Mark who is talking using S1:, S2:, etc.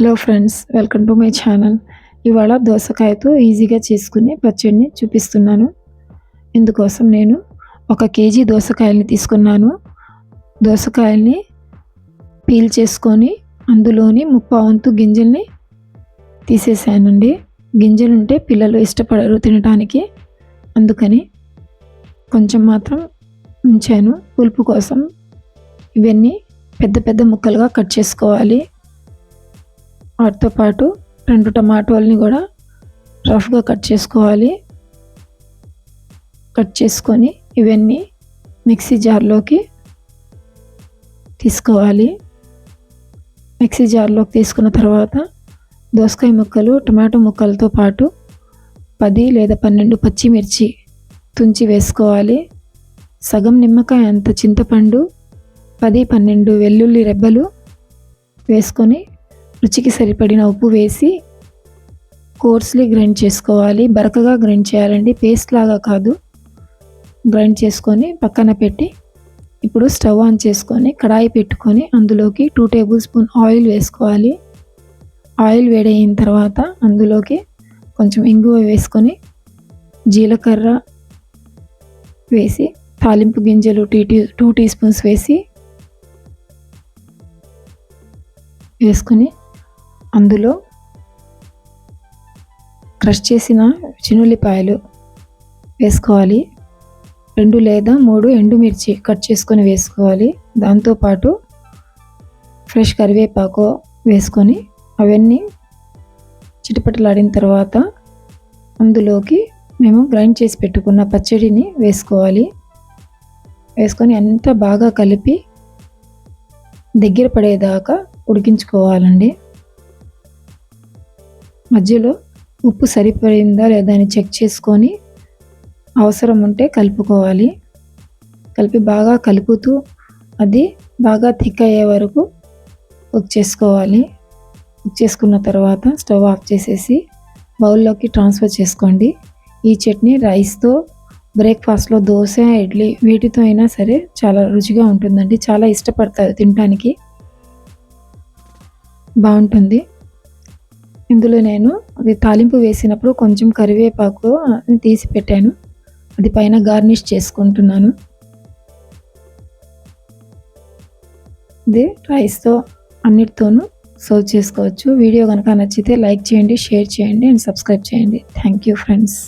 S1: Hello friends, welcome to my channel. ఇవాళ దోసకాయతో ఈజీగా చేసుకునే పచ్చడిని చూపిస్తున్నాను. ఇందుకోసం నేను 1 కేజీ దోసకాయల్ని తీసుకున్నాను. దోసకాయల్ని పీల్ చేసుకొని అందులోని ముప్పావంతు గింజల్ని తీసేసానండి. గింజలుంటే పిల్లలు ఇష్టపడరు తినటానికి, అందుకని కొంచెం మాత్రం ఉంచాను పులుపు కోసం. ఇవన్నీ పెద్ద పెద్ద ముక్కలుగా కట్ చేసుకోవాలి. వాటితో పాటు 2 టమాటోల్ని కూడా రఫ్గా కట్ చేసుకోవాలి. కట్ చేసుకొని ఇవన్నీ మిక్సీ జార్లోకి తీసుకోవాలి. మిక్సీ జార్లోకి తీసుకున్న తర్వాత దోసకాయ ముక్కలు, టమాటో ముక్కలతో పాటు 10 లేదా 12 పచ్చిమిర్చి తుంచి వేసుకోవాలి. సగం నిమ్మకాయ అంత చింతపండు, 10-12 వెల్లుల్లి రెబ్బలు వేసుకొని రుచికి సరిపడిన ఉప్పు వేసి కోర్స్లీ గ్రైండ్ చేసుకోవాలి. బరకగా గ్రైండ్ చేయాలండి, పేస్ట్ లాగా కాదు. గ్రైండ్ చేసుకొని పక్కన పెట్టి ఇప్పుడు స్టవ్ ఆన్ చేసుకొని కడాయి పెట్టుకొని అందులోకి 2 టేబుల్ స్పూన్ ఆయిల్ వేసుకోవాలి. ఆయిల్ వేడైన తర్వాత అందులోకి కొంచెం ఇంగువ వేసుకొని జీలకర్ర వేసి తాలింపు గింజలు 2 టీ స్పూన్స్ వేసుకొని అందులో క్రష్ చేసిన చిన్నుల్లిపాయలు వేసుకోవాలి. 2 లేదా 3 ఎండుమిర్చి కట్ చేసుకొని వేసుకోవాలి. దాంతోపాటు ఫ్రెష్ కరివేపాకు వేసుకొని అవన్నీ చిటపటలాడిన తర్వాత అందులోకి మేము గ్రైండ్ చేసి పెట్టుకున్న పచ్చడిని వేసుకోవాలి. వేసుకొని అంతా బాగా కలిపి దగ్గర పడేదాకా ఉడికించుకోవాలండి. మధ్యలో ఉప్పు సరిపడిందా లేదా అని చెక్ చేసుకొని అవసరం ఉంటే కలుపుకోవాలి. కలిపి బాగా కలుపుతూ అది బాగా థిక్ అయ్యే వరకు కుక్ చేసుకోవాలి. కుక్ చేసుకున్న తర్వాత స్టవ్ ఆఫ్ చేసేసి బౌల్లోకి ట్రాన్స్ఫర్ చేసుకోండి. ఈ చట్నీ రైస్తో, బ్రేక్ఫాస్ట్లో దోశ, ఇడ్లీ వీటితో అయినా సరే చాలా రుచిగా ఉంటుందండి. చాలా ఇష్టపడతారు తినడానికి, బాగుంటుంది. ఇందులో నేను అది తాలింపు వేసినప్పుడు కొంచెం కరివేపాకు తీసి పెట్టాను, అది పైన గార్నిష్ చేసుకుంటున్నాను. ఇది రైస్తో అన్నిటితోనూ సర్వ్ చేసుకోవచ్చు. వీడియో కనుక నచ్చితే లైక్ చేయండి, షేర్ చేయండి అండ్ సబ్స్క్రైబ్ చేయండి. Thank you friends.